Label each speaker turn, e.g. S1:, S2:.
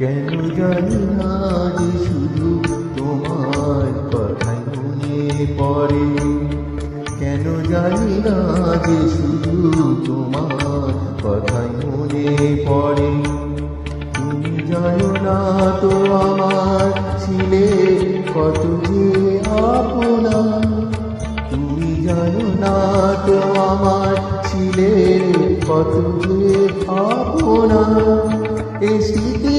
S1: কেন জানি না যে শুধু তোমার কথাই মনে পড়ে, কেন জানি না যে শুধু তোমার কথাই মনে পড়ে। তুমি জানো না তো আমার ছিলে কত যে আপনা, তুমি জানো না তো আমার ছিলে কত যে আপনা। এই স্মৃতি